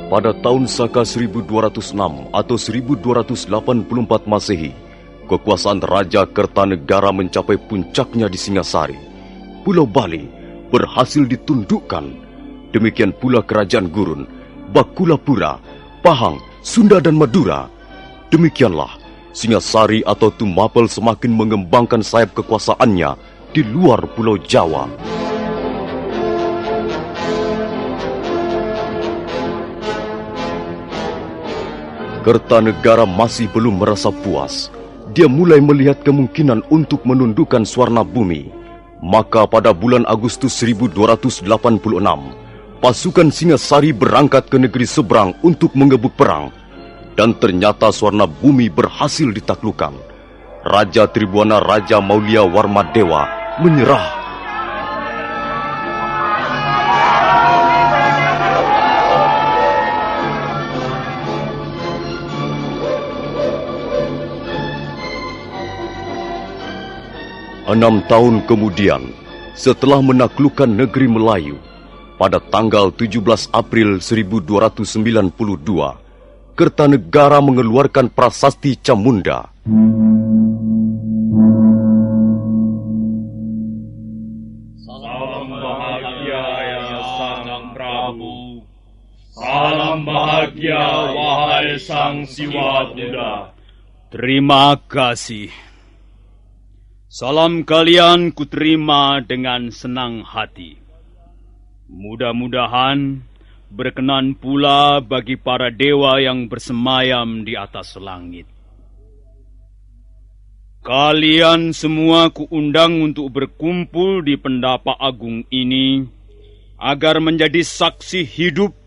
Pada tahun Saka 1206 atau 1284 Masehi, kekuasaan Raja Kertanegara mencapai puncaknya di Singasari. Pulau Bali berhasil ditundukkan. Demikian pula Kerajaan Gurun, Bakulapura, Pahang, Sunda dan Madura. Demikianlah Singasari atau Tumapel semakin mengembangkan sayap kekuasaannya di luar Pulau Jawa. Kertanegara masih belum merasa puas. Dia mulai melihat kemungkinan untuk menundukkan Swarnabumi. Maka pada bulan Agustus 1286, pasukan Singasari berangkat ke negeri seberang untuk mengebuk perang. Dan ternyata Swarnabumi berhasil ditaklukkan. Raja Tribuana Raja Maulia Warmadewa menyerah. Enam tahun kemudian, setelah menaklukkan negeri Melayu, pada tanggal 17 April 1292, Kertanegara mengeluarkan prasasti Camunda. Salam bahagia ya Sang Prabu. Salam bahagia wahai Sang Siwa Buddha. Terima kasih. Salam kalian kuterima dengan senang hati. Mudah-mudahan berkenan pula bagi para dewa yang bersemayam di atas langit. Kalian semua kuundang untuk berkumpul di Pendapa Agung ini agar menjadi saksi hidup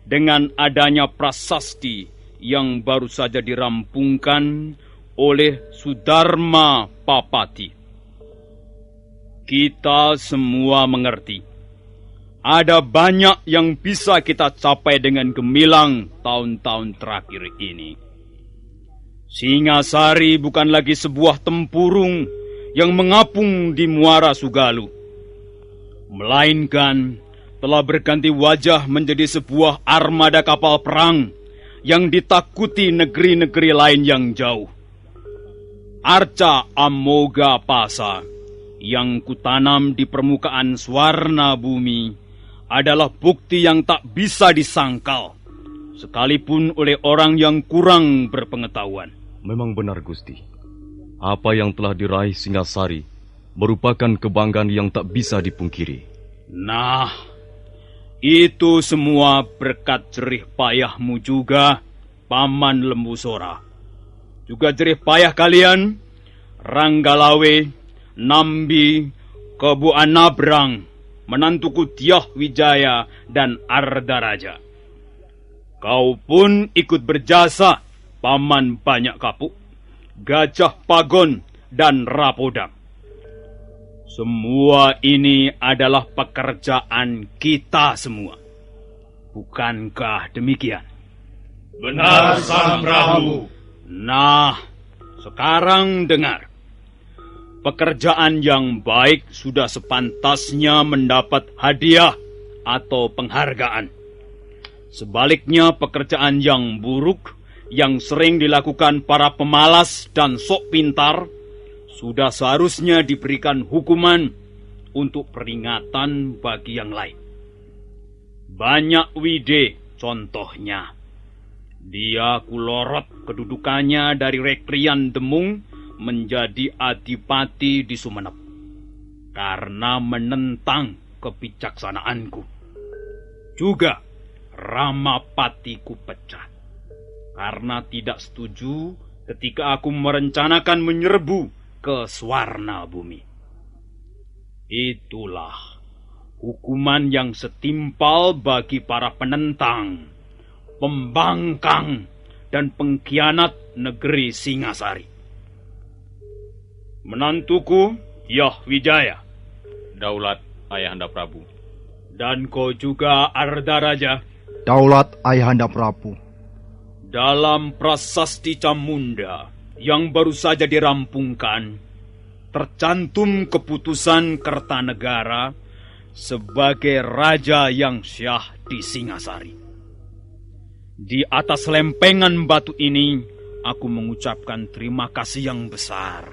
dengan adanya prasasti yang baru saja dirampungkan oleh Sudarma Papati. Kita semua mengerti, ada banyak yang bisa kita capai dengan gemilang tahun-tahun terakhir ini. Singasari bukan lagi sebuah tempurung yang mengapung di Muara Sugalu, melainkan telah berganti wajah menjadi sebuah armada kapal perang yang ditakuti negeri-negeri lain yang jauh. Arca Amoga Pasa yang kutanam di permukaan Swarnabumi adalah bukti yang tak bisa disangkal, sekalipun oleh orang yang kurang berpengetahuan. Memang benar, Gusti. Apa yang telah diraih Singasari merupakan kebanggaan yang tak bisa dipungkiri. Nah, itu semua berkat jerih payahmu juga, Paman Lembusora. Juga jerih payah kalian, Ranggalawe, Nambi, Kebu Anabrang, menantuku Tiah Wijaya dan Ardaraja. Kau pun ikut berjasa, Paman Banyak Kapuk, Gajah Pagon, dan Rapodang. Semua ini adalah pekerjaan kita semua. Bukankah demikian? Benar, Sang Prabu. Nah, sekarang dengar. Pekerjaan yang baik sudah sepantasnya mendapat hadiah atau penghargaan. Sebaliknya, pekerjaan yang buruk yang sering dilakukan para pemalas dan sok pintar sudah seharusnya diberikan hukuman untuk peringatan bagi yang lain. Banyak Wide contohnya. Dia kulorot kedudukannya dari Rekrian Demung menjadi adipati di Sumenep karena menentang kebijaksanaanku. Juga Ramapatiku pecat karena tidak setuju ketika aku merencanakan menyerbu ke Swarnabumi. Itulah hukuman yang setimpal bagi para penentang, pembangkang, dan pengkhianat negeri Singasari. Menantuku, Tiah Wijaya. Daulat Ayahanda Prabu. Dan kau juga, Ardaraja. Daulat Ayahanda Prabu. Dalam prasasti Camunda yang baru saja dirampungkan, tercantum keputusan Kertanegara sebagai raja yang syah di Singasari. Di atas lempengan batu ini, aku mengucapkan terima kasih yang besar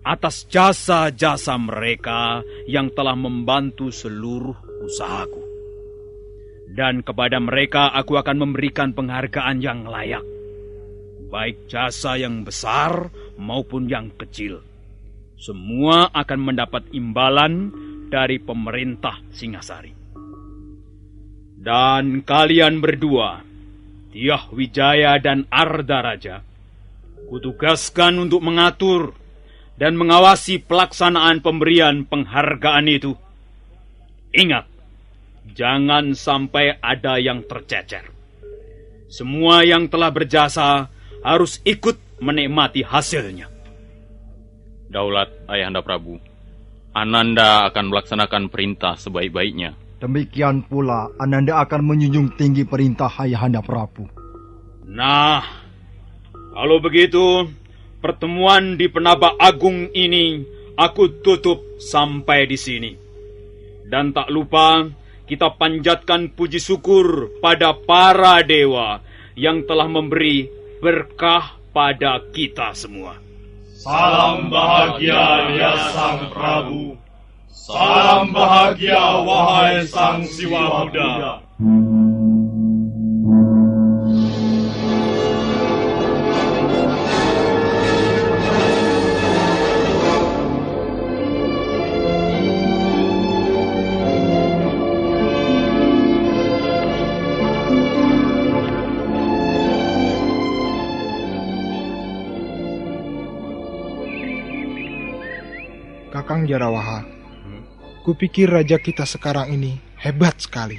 atas jasa-jasa mereka yang telah membantu seluruh usahaku. Dan kepada mereka aku akan memberikan penghargaan yang layak, baik jasa yang besar maupun yang kecil. Semua akan mendapat imbalan dari pemerintah Singasari. Dan kalian berdua, Tiah Wijaya dan Arda Raja, kutugaskan untuk mengatur dan mengawasi pelaksanaan pemberian penghargaan itu. Ingat, jangan sampai ada yang tercecer. Semua yang telah berjasa harus ikut menikmati hasilnya. Daulat Ayahanda Prabu, Ananda akan melaksanakan perintah sebaik-baiknya. Demikian pula Ananda akan menjunjung tinggi perintah Ayahanda Prabu. Nah, kalau begitu, pertemuan di Penaba Agung ini aku tutup sampai di sini. Dan tak lupa, kita panjatkan puji syukur pada para dewa yang telah memberi berkah pada kita semua. Salam bahagia ya Sang Prabu. Salam bahagia wahai Sang Siwa Buddha. Kakang Jarawaha, kupikir raja kita sekarang ini hebat sekali.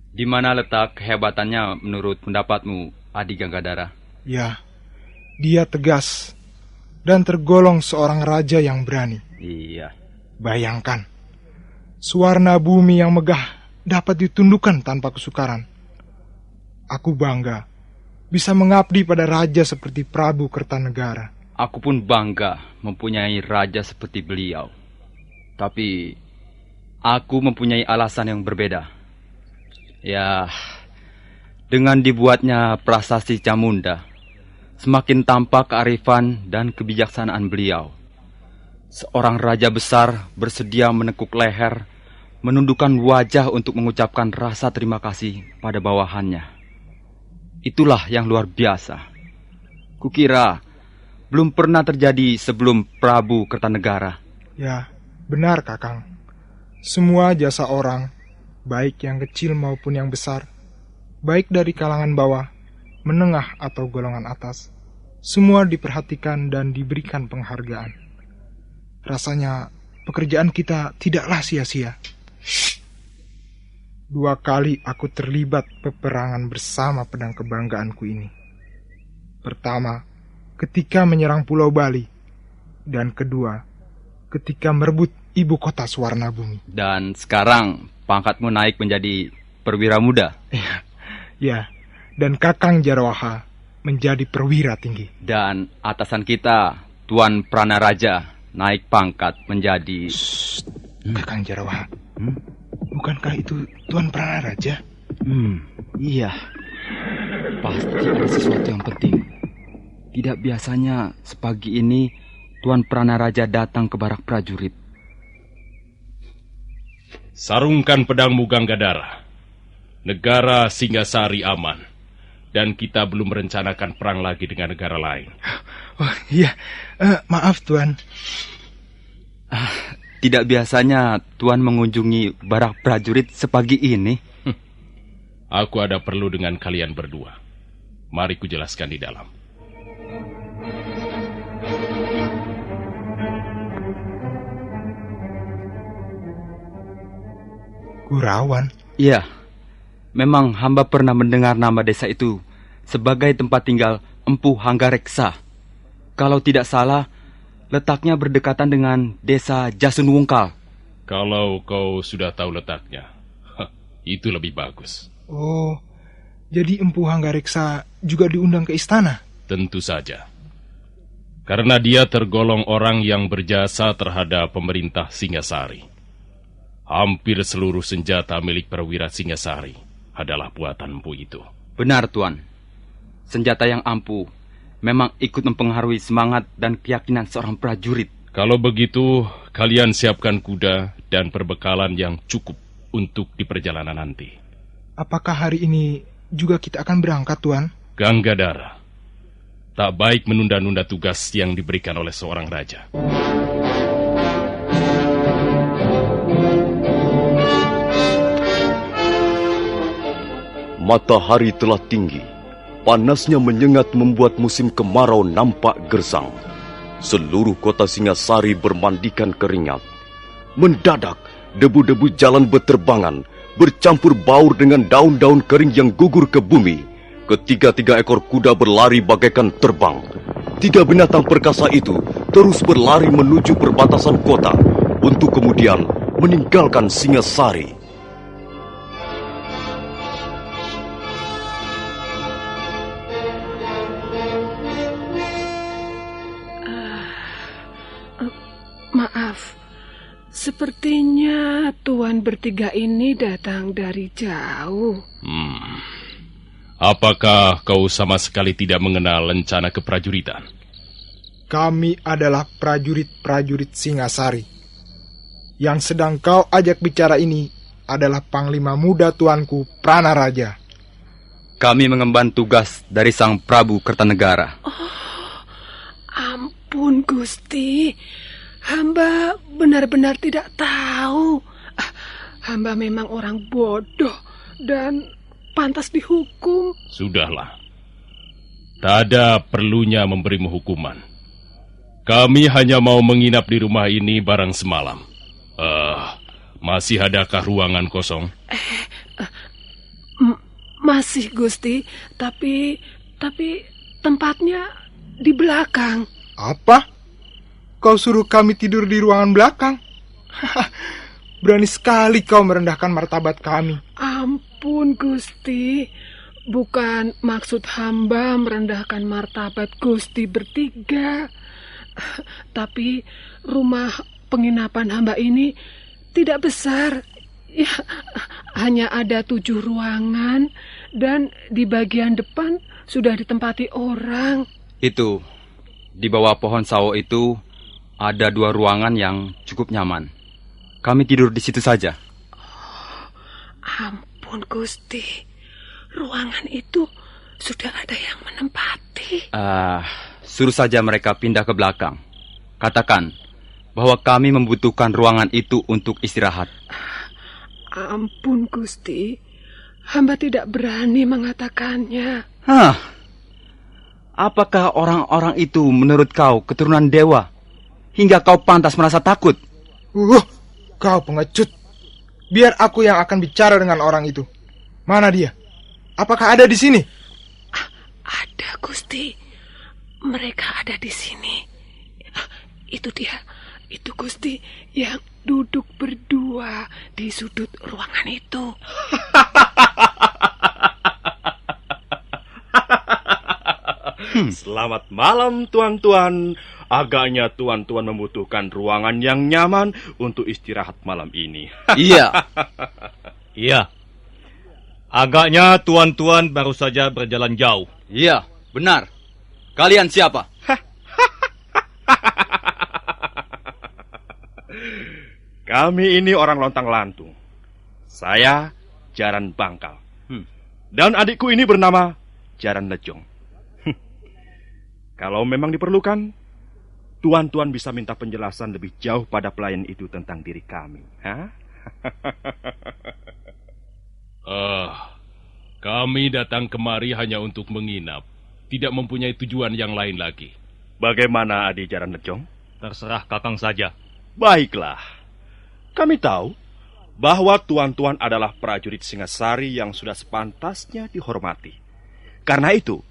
Di mana letak kehebatannya menurut pendapatmu, Adi Ganggadara? Ya, dia tegas dan tergolong seorang raja yang berani. Iya. Bayangkan, Suwarna bumi yang megah dapat ditundukkan tanpa kesukaran. Aku bangga bisa mengabdi pada raja seperti Prabu Kertanegara. Aku pun bangga mempunyai raja seperti beliau. Tapi aku mempunyai alasan yang berbeda. Ya, dengan dibuatnya prasasti Camunda, semakin tampak kearifan dan kebijaksanaan beliau. Seorang raja besar bersedia menekuk leher, menundukkan wajah untuk mengucapkan rasa terima kasih pada bawahannya. Itulah yang luar biasa. Kukira belum pernah terjadi sebelum Prabu Kertanegara. Ya, benar Kakang. Semua jasa orang, baik yang kecil maupun yang besar, baik dari kalangan bawah, menengah atau golongan atas, semua diperhatikan dan diberikan penghargaan. Rasanya pekerjaan kita tidaklah sia-sia. 2 kali aku terlibat peperangan bersama pedang kebanggaanku ini. Pertama, ketika menyerang Pulau Bali, dan kedua, ketika merebut ibu kota Suwarna Bumi. Dan sekarang pangkatmu naik menjadi perwira muda. Ya, dan Kakang Jarawaha menjadi perwira tinggi. Dan atasan kita, Tuan Pranaraja, naik pangkat menjadi... Kakang Jarawaha, bukankah itu Tuan Pranaraja? Iya. Pasti ada sesuatu yang penting. Tidak biasanya sepagi ini Tuan Pranaraja datang ke barak prajurit. Sarungkan pedangmu Ganggadara. Negara Singasari aman. Dan kita belum merencanakan perang lagi dengan negara lain. Oh iya, maaf Tuan. Tidak biasanya Tuan mengunjungi barak prajurit sepagi ini. Aku ada perlu dengan kalian berdua. Mari kujelaskan di dalam. Kurawan? Iya, memang hamba pernah mendengar nama desa itu sebagai tempat tinggal Empu Hanggareksa. Kalau tidak salah, letaknya berdekatan dengan desa Jasunwungkal. Kalau kau sudah tahu letaknya, itu lebih bagus. Oh, jadi Empu Hanggareksa juga diundang ke istana? Tentu saja. Karena dia tergolong orang yang berjasa terhadap pemerintah Singasari. Hampir seluruh senjata milik perwira Singasari adalah buatan Empu itu. Benar, Tuan. Senjata yang ampuh memang ikut mempengaruhi semangat dan keyakinan seorang prajurit. Kalau begitu, kalian siapkan kuda dan perbekalan yang cukup untuk di perjalanan nanti. Apakah hari ini juga kita akan berangkat, Tuan? Ganggadara, tak baik menunda-nunda tugas yang diberikan oleh seorang raja. Matahari telah tinggi. Panasnya menyengat membuat musim kemarau nampak gersang. Seluruh kota Singasari bermandikan keringat. Mendadak, debu-debu jalan berterbangan, bercampur baur dengan daun-daun kering yang gugur ke bumi. Ketiga-tiga ekor kuda berlari bagaikan terbang. Tiga binatang perkasa itu terus berlari menuju perbatasan kota untuk kemudian meninggalkan Singasari. Maaf, sepertinya Tuan bertiga ini datang dari jauh. Apakah kau sama sekali tidak mengenal lencana keprajuritan? Kami adalah prajurit-prajurit Singasari. Yang sedang kau ajak bicara ini adalah Panglima Muda Tuanku Pranaraja. Kami mengemban tugas dari Sang Prabu Kertanegara. Ampun, Gusti. Hamba benar-benar tidak tahu. Hamba memang orang bodoh dan pantas dihukum. Sudahlah. Tak ada perlunya memberimu hukuman. Kami hanya mau menginap di rumah ini barang semalam. Masih adakah ruangan kosong? Masih, Gusti. Tapi tempatnya di belakang. Apa? Kau suruh kami tidur di ruangan belakang? Berani sekali kau merendahkan martabat kami. Ampun, Gusti. Bukan maksud hamba merendahkan martabat Gusti bertiga. Tapi rumah penginapan hamba ini tidak besar. Ya, hanya ada 7 ruangan dan di bagian depan sudah ditempati orang. Itu, di bawah pohon sawo itu ada 2 ruangan yang cukup nyaman. Kami tidur di situ saja. Ampun, Gusti. Ruangan itu sudah ada yang menempati. Suruh saja mereka pindah ke belakang. Katakan bahwa kami membutuhkan ruangan itu untuk istirahat. Ampun, Gusti. Hamba tidak berani mengatakannya. Apakah orang-orang itu menurut kau keturunan dewa? Hingga kau pantas merasa takut? Kau pengecut. Biar aku yang akan bicara dengan orang itu. Mana dia? Apakah ada di sini? Ada, Gusti. Mereka ada di sini. Itu dia. Itu Gusti yang duduk berdua di sudut ruangan itu. Selamat malam, tuan-tuan. Agaknya tuan-tuan membutuhkan ruangan yang nyaman untuk istirahat malam ini. Iya. Iya. Agaknya tuan-tuan baru saja berjalan jauh. Iya, benar. Kalian siapa? Kami ini orang lontang-lantung. Saya Jaran Bangkal. Dan adikku ini bernama Jaran Lejong. Kalau memang diperlukan, tuan-tuan bisa minta penjelasan lebih jauh pada pelayan itu tentang diri kami. Kami datang kemari hanya untuk menginap. Tidak mempunyai tujuan yang lain lagi. Bagaimana, Adik Jaran Lejong? Terserah Kakang saja. Baiklah. Kami tahu bahwa tuan-tuan adalah prajurit Singasari yang sudah sepantasnya dihormati. Karena itu,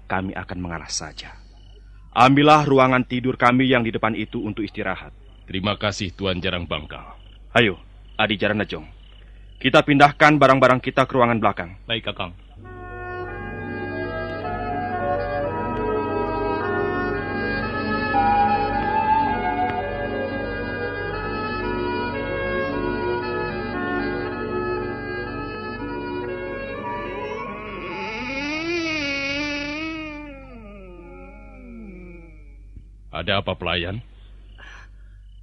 kami akan mengalah saja. Ambillah ruangan tidur kami yang di depan itu untuk istirahat. Terima kasih, Tuan Jarang Bangkal. Ayo, Adi Jaran Lejong. Kita pindahkan barang-barang kita ke ruangan belakang. Baik, Kakang. Ada apa, pelayan?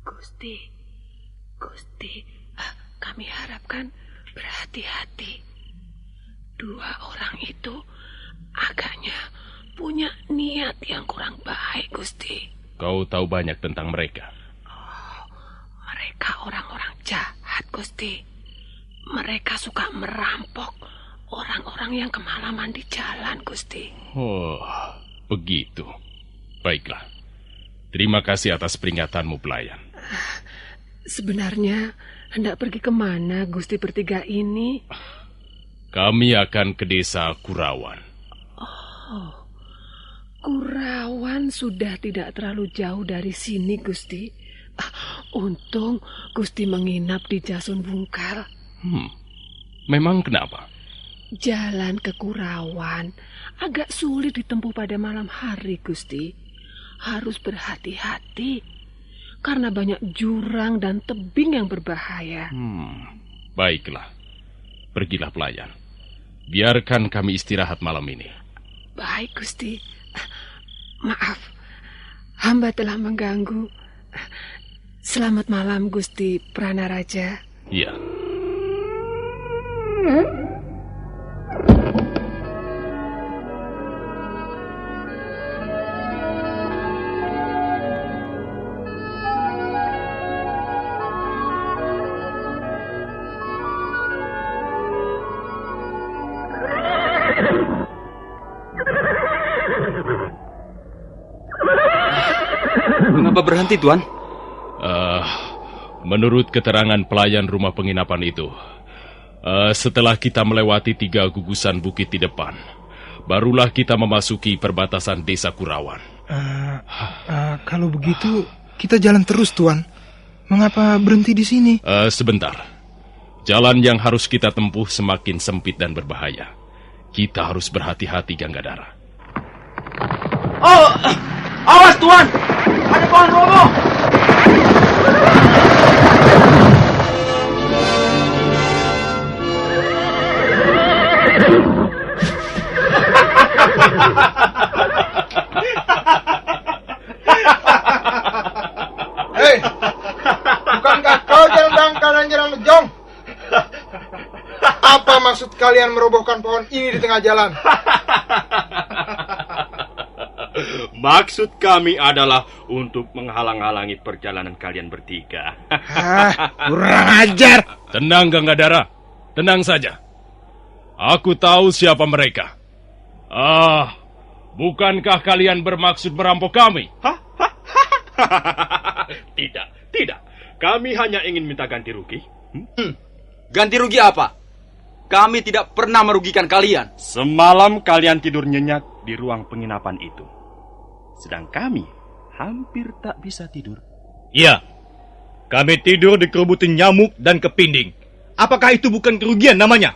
Gusti, kami harapkan berhati-hati. Dua orang itu agaknya punya niat yang kurang baik, Gusti. Kau tahu banyak tentang mereka? Mereka orang-orang jahat, Gusti. Mereka suka merampok orang-orang yang kemalaman di jalan, Gusti. Oh, begitu. Baiklah. Terima kasih atas peringatanmu, pelayan. Sebenarnya hendak pergi kemana, Gusti bertiga ini? Kami akan ke desa Kurawan. Oh, Kurawan sudah tidak terlalu jauh dari sini, Gusti. Untung Gusti menginap di Jason Bungkal. Memang kenapa? Jalan ke Kurawan agak sulit ditempuh pada malam hari, Gusti. Harus berhati-hati karena banyak jurang dan tebing yang berbahaya. Baiklah. Pergilah, pelayan. Biarkan kami istirahat malam ini. Baik, Gusti. Maaf, hamba telah mengganggu. Selamat malam, Gusti Pranaraja. Iya. Mengapa berhenti, Tuan? Menurut keterangan pelayan rumah penginapan itu, setelah kita melewati 3 gugusan bukit di depan, barulah kita memasuki perbatasan desa Kurawan. Kalau begitu, kita jalan terus, Tuan. Mengapa berhenti di sini? Sebentar. Jalan yang harus kita tempuh semakin sempit dan berbahaya. Kita harus berhati-hati, Ganggadara. Oh, awas, Tuan! Ada pohon roboh! Hei, bukankah kau Jaran Bangkal dan Jaran Lejong? Apa maksud kalian merobohkan pohon ini di tengah jalan? Maksud kami adalah untuk menghalang-halangi perjalanan kalian bertiga. Kurang ajar. Tenang, Ganggadara. Tenang saja. Aku tahu siapa mereka. Bukankah kalian bermaksud merampok kami? Tidak. Kami hanya ingin minta ganti rugi. Ganti rugi apa? Kami tidak pernah merugikan kalian. Semalam kalian tidur nyenyak di ruang penginapan itu. Sedang kami hampir tak bisa tidur. Iya, kami tidur di kerubutan nyamuk dan kepinding. Apakah itu bukan kerugian namanya?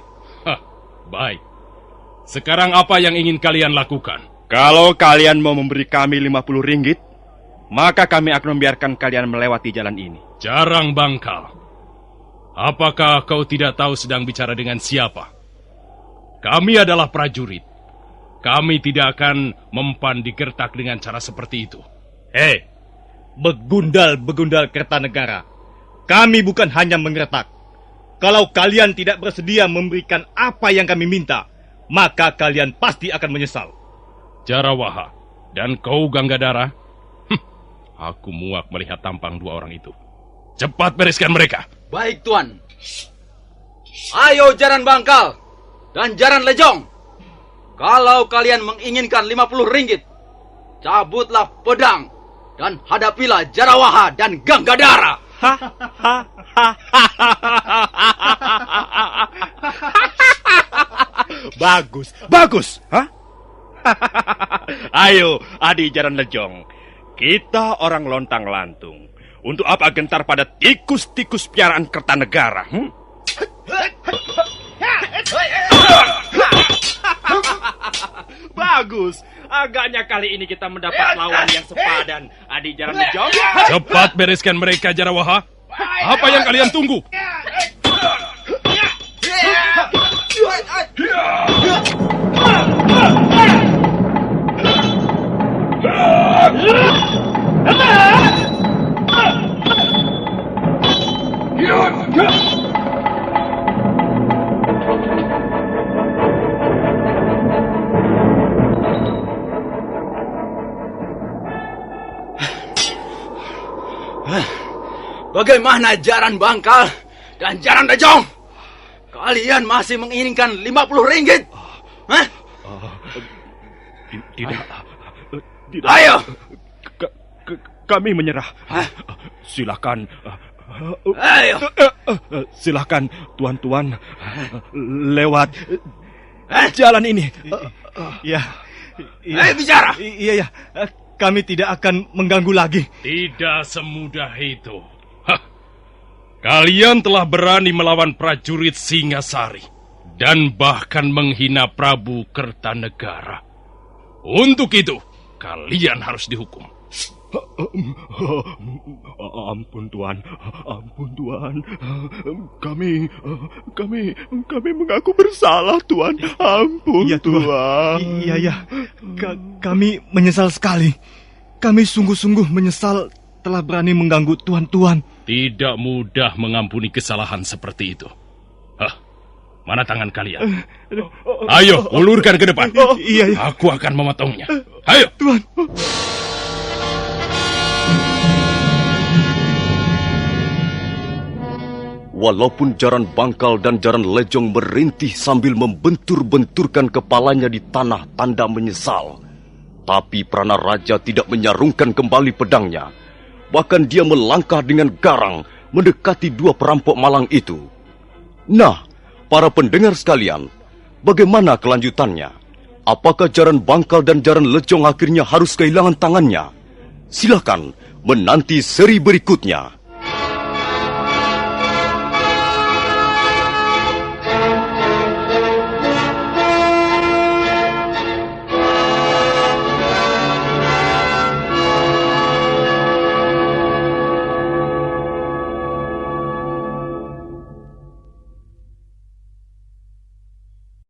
Baik. Sekarang apa yang ingin kalian lakukan? Kalau kalian mau memberi kami 50 ringgit, maka kami akan membiarkan kalian melewati jalan ini. Jarang Bangkal. Apakah kau tidak tahu sedang bicara dengan siapa? Kami adalah prajurit. Kami tidak akan mempan digertak dengan cara seperti itu. Begundal-begundal Kertanegara. Kami bukan hanya menggertak. Kalau kalian tidak bersedia memberikan apa yang kami minta, maka kalian pasti akan menyesal. Jarawaha dan kau Ganggadara, aku muak melihat tampang 2 orang itu. Cepat bereskan mereka. Baik, Tuan. Ayo Jaran Bangkal dan Jaran Lejong. Kalau kalian menginginkan 50 ringgit, cabutlah pedang dan hadapilah Jarawaha dan Ganggadara. Bagus. Ayo, Adi Jaran Lejong. Kita orang lontang-lantung. Untuk apa gentar pada tikus-tikus piaraan Kertanegara? Bagus. Agaknya kali ini kita mendapat lawan yang sepadan. Adi Jaran Lejong. Cepat bereskan mereka, Jarawaha. Apa yang kalian tunggu? Bagaimana Jaran Bangkal dan Jaran Lejong? Kalian masih menginginkan 50 ringgit? Hah? Tidak. Ayo! Kami menyerah. Hah? Silakan. Ayo! Silakan tuan-tuan lewat jalan ini. Ya. Ayo bicara! Iya. Kami tidak akan mengganggu lagi. Tidak semudah itu. Hah. Kalian telah berani melawan prajurit Singasari dan bahkan menghina Prabu Kertanegara. Untuk itu, kalian harus dihukum. Ampun Tuan. Kami mengaku bersalah Tuan. Ampun Iya, Tuan. Iya. Kami menyesal sekali. Kami sungguh-sungguh menyesal telah berani mengganggu tuan-tuan. Tidak mudah mengampuni kesalahan seperti itu. Hah, mana tangan kalian? Ayo, ulurkan ke depan. Iya. Aku akan memotongnya. Ayo. Tuan. Walaupun Jaran Bangkal dan Jaran Lejong merintih sambil membentur-benturkan kepalanya di tanah tanda menyesal, tapi Prana Raja tidak menyarungkan kembali pedangnya. Bahkan dia melangkah dengan garang mendekati dua perampok malang itu. Nah, para pendengar sekalian, bagaimana kelanjutannya? Apakah Jaran Bangkal dan Jaran Lejong akhirnya harus kehilangan tangannya? Silakan menanti seri berikutnya.